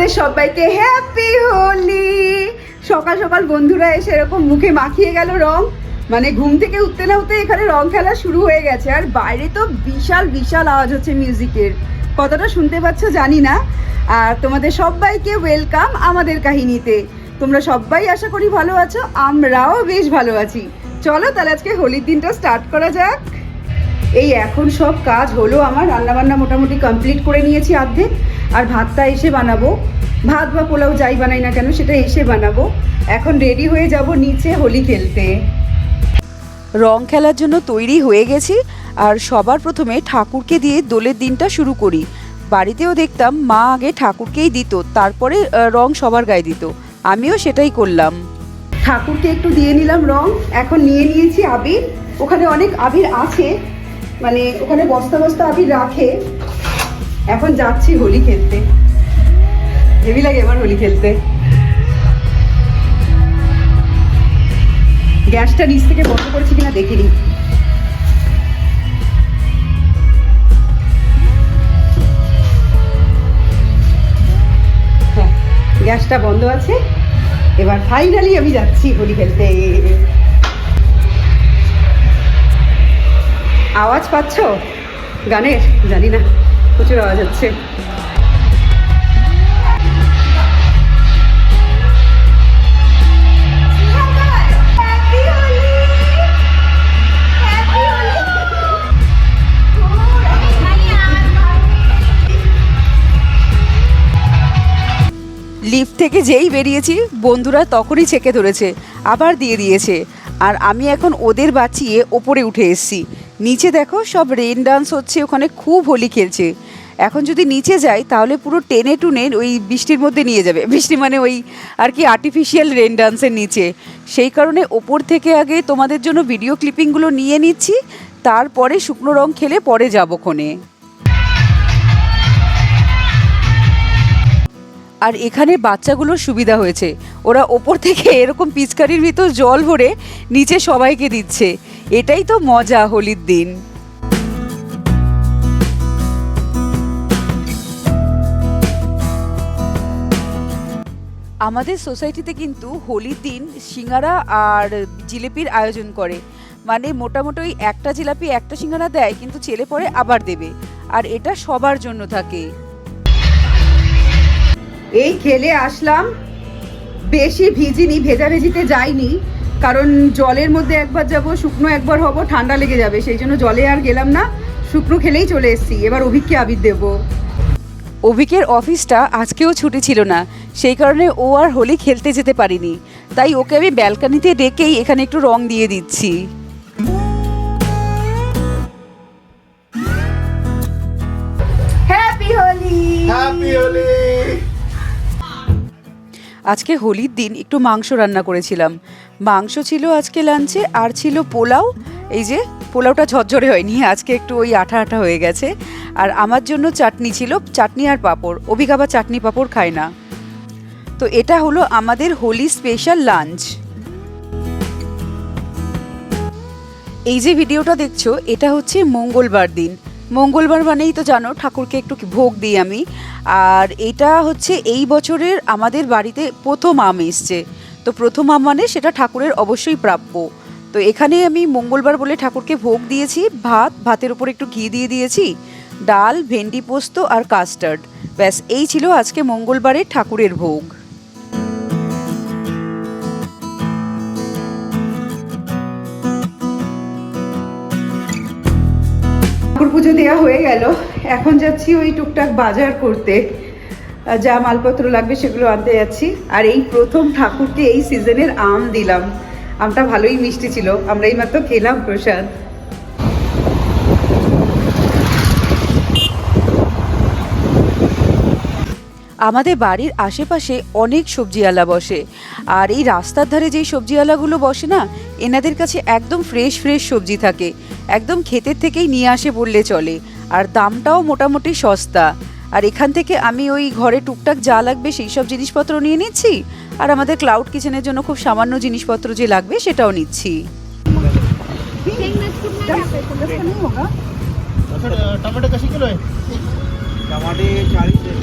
তোমাদের সবাইকে হ্যাপি হোলি। সকাল সকাল বন্ধুরা এসে এরকম মুখে মাখিয়ে গেল রং, মানে ঘুম থেকে উঠতে না উঠতে এখানে রং খেলা শুরু হয়ে গেছে। আর বাইরে তো বিশাল বিশাল আওয়াজ হচ্ছে মিউজিকের, কতটা শুনতে পাচ্ছ জানি না। আর তোমাদের সবাইকে ওয়েলকাম আমাদের কাহিনীতে। তোমরা সবাই আশা করি ভালো আছো, আমরাও বেশ ভালো আছি। চলো তাহলে আজকে হোলির দিনটা স্টার্ট করা যাক। এই এখন সব কাজ হলো, আমার রান্নাবান্না মোটামুটি কমপ্লিট করে নিয়েছি অর্ধেক। আর ভাতটা এসে বানাবো, ভাত বা পোলাও যাই বানাই না কেন সেটা এসে বানাবো। এখন রেডি হয়ে যাব নিচে হোলি খেলতে। রং খেলার জন্য তৈরি হয়ে গেছি। আর সবার প্রথমে ঠাকুরকে দিয়ে দোলের দিনটা শুরু করি। বাড়িতেও দেখতাম মা আগে ঠাকুরকেই দিত, তারপরে রং সবার গায়ে দিত, আমিও সেটাই করলাম। ঠাকুরকে একটু দিয়ে নিলাম রং। এখন নিয়ে নিয়েছি আবির, ওখানে অনেক আবির আছে, মানে ওখানে বস্তা বস্তা আবির রাখে। এখন যাচ্ছি হোলি খেলতে, হেভি লাগে আমার হোলি খেলতে। গ্যাসটা নিচ থেকে বন্ধ করেছি কিনা দেখিনি। হ্যাঁ, গ্যাসটা বন্ধ আছে। এবার ফাইনালি আমি যাচ্ছি হোলি খেলতে। আওয়াজ পাচ্ছ গানের? জানি না, প্রচুর আওয়াজ হচ্ছে। লিফট থেকে যেই বেরিয়েছি বন্ধুরা তখনই ছেঁকে ধরেছে, আবার দিয়ে দিয়েছে। আর আমি এখন ওদের বাঁচিয়ে ওপরে উঠে এসেছি। নিচে দেখো সব রেন ডান্স হচ্ছে, ওখানে খুব হোলি খেলছে। এখন যদি নিচে যাই তাহলে পুরো টেনে টুনে ওই বৃষ্টির মধ্যে নিয়ে যাবে। বৃষ্টি মানে ওই আর কি আর্টিফিশিয়াল রেন ডান্সের নিচে। সেই কারণে ওপর থেকে আগে তোমাদের জন্য ভিডিও ক্লিপিংগুলো নিয়ে নিচ্ছি, তারপরে শুকনো রং খেলে পরে যাবো ক্ষণে। আর এখানে বাচ্চাগুলোর সুবিধা হয়েছে, ওরা ওপর থেকে এরকম পিচকারির ভিতর জল ভরে নিচে সবাইকে দিচ্ছে। এটাই তো মজা হোলির দিন। আমাদের সোসাইটিতে কিন্তু হোলির দিন সিঙ্গারা আর জিলিপির আয়োজন করে, মানে মোটামুটি ওই একটা জিলাপি একটা সিঙ্গারা দেয়, কিন্তু ছেলে পরে আবার দেবে। আর এটা সবার জন্য থাকে। এই খেলে আসলাম, বেশি ভিজিনি, ভেজাভেজিতে যাইনি, কারণ জলের মধ্যে একবার যাব, শুকনো একবার হব, ঠান্ডা লেগে যাবে, সেই জন্য জলে আর গেলাম না, শুকনো খেলেই চলে এসেছি। এবার অভিককে আবির দেব। অভিকের অফিসটা আজকেও ছুটি ছিল না, সেই কারণে ও আর হোলি খেলতে যেতে পারিনি, তাই ওকে আমি ব্যালকানিতে ডেকেই এখানে একটু রং দিয়ে দিচ্ছি। Happy Holi, happy Holi. আজকে হোলির দিন একটু মাংস রান্না করেছিলাম। মাংস ছিল আজকে লাঞ্চে, আর ছিল পোলাও। এই যে পোলাওটা ঝরঝরে হয়নি, আজকে একটু ওই আঠা আঠা হয়ে গেছে। আর আমার জন্য চাটনি ছিল, চাটনি আর পাঁপড়। অভিক আবার চাটনি পাঁপড় খায় না। তো এটা হলো আমাদের হোলি স্পেশাল লাঞ্চ। এই যে ভিডিওটা দেখছো এটা হচ্ছে মঙ্গলবার দিন। মঙ্গলবার মানেই তো জানো ঠাকুরকে একটু ভোগ দিই আমি। আর এটা হচ্ছে এই বছরের আমাদের বাড়িতে প্রথম আম এসছে, তো প্রথম আম মানে সেটা ঠাকুরের অবশ্যই প্রাপ্য। তো এখানে আমি মঙ্গলবার বলে ঠাকুরকে ভোগ দিয়েছি। ভাতের উপর একটু ঘি দিয়ে দিয়েছি, ডাল, ভেন্ডি পোস্ত আর কাস্টার্ড, ব্যাস এই ছিল আজকে মঙ্গলবারের ঠাকুরের ভোগ। পুজো দেওয়া হয়ে গেল, এখন যাচ্ছি ওই টুকটাক বাজার করতে, যা মালপত্র লাগবে সেগুলো আনতে যাচ্ছি। আর এই প্রথম ঠাকুরকে এই সিজনের আম দিলাম, আমটা ভালোই মিষ্টি ছিল, আমরা এই মাত্র খেলাম প্রসাদ। আমাদের বাড়ির আশেপাশে অনেক সবজিওয়ালা বসে, আর এই রাস্তার ধারে যেই সবজিওয়ালাগুলো বসে না, এনাদের কাছে একদম ফ্রেশ ফ্রেশ সবজি থাকে, একদম ক্ষেতের থেকেই নিয়ে আসে বললে চলে। আর দামটাও মোটামুটি সস্তা। আর এখান থেকে আমি ওই ঘরে টুকটাক যা লাগবে সেই সব জিনিসপত্র নিয়ে নিচ্ছি, আর আমাদের ক্লাউড কিচেনের জন্য খুব সামান্য জিনিসপত্র যে লাগবে সেটাও নিচ্ছি। टमाटर कैसे किलो है? टमाटर 40 है।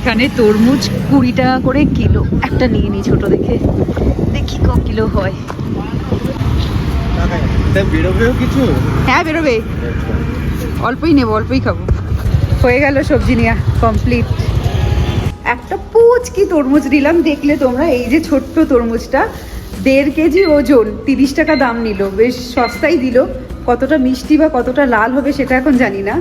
এখানে তরমুজ 20 টাকা করে কিলো, একটা নিয়ে নি ছোট দেখে, দেখি ক কিলো হয়। বেরোবেও কিছু? হ্যাঁ বেরোবে, অল্পই নেবো, অল্পই খাবো। হয়ে গেল সবজি নেওয়া কমপ্লিট। একটা পুচকি তরমুজ নিলাম, দেখলে তোমরা, এই যে ছোট্ট তরমুজটা 1.5 কেজি ওজন, 30 টাকা দাম নিল, বেশ সস্তাই দিল। কতটা মিষ্টি বা কতটা লাল হবে সেটা এখন জানি না,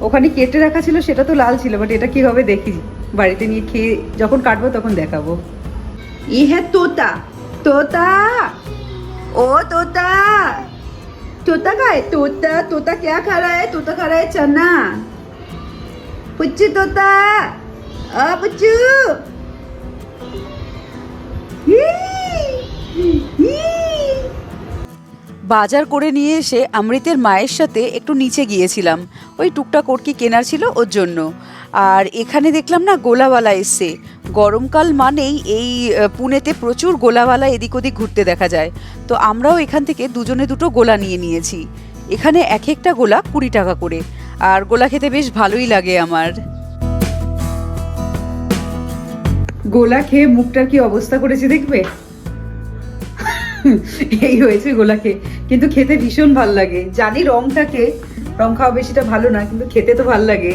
ওখানে কেটে রাখা ছিল সেটা তো লাল ছিল, বাট এটা কি হবে দেখি, বাড়িতে নিয়ে খেয়ে যখন কাটবো তখন দেখাবো। ই হ্যাঁ তোতা, তোতা, ও তোতা, तोता का है, तोता तोता क्या खा रहा है? तोता खा रहा है चना। पुच्चू तोता, पुच्चू। বাজার করে নিয়ে এসে অমৃতের মায়ের সাথে একটু নিচে গিয়েছিলাম, ওই টুকটাক ওরকি কেনার ছিল ওর জন্য। আর এখানে দেখলাম না গোলাওয়ালা এসছে, গরমকাল মানেই এই পুনেতে প্রচুর গোলাওয়ালা এদিক ওদিক ঘুরতে দেখা যায়। তো আমরাও এখান থেকে দুজনে দুটো গোলা নিয়ে নিয়েছি। এখানে এক একটা গোলা 20 টাকা করে, আর গোলা খেতে বেশ ভালোই লাগে আমার। গোলা খেয়ে মুখটার কি অবস্থা করেছে দেখবে, এই হয়েছে গোলা খেয়ে, কিন্তু খেতে ভীষণ ভাল লাগে। জানি রং খাওয়া বেশিটা ভালো না, কিন্তু খেতে তো ভাল লাগে।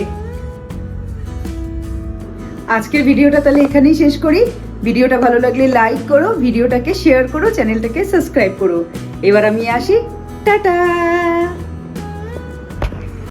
আজকের ভিডিওটা তাহলে এখানেই শেষ করি। ভিডিওটা ভালো লাগলে লাইক করো, ভিডিওটাকে শেয়ার করো, চ্যানেলটাকে সাবস্ক্রাইব করো। এবার আমি আসি, টাটা।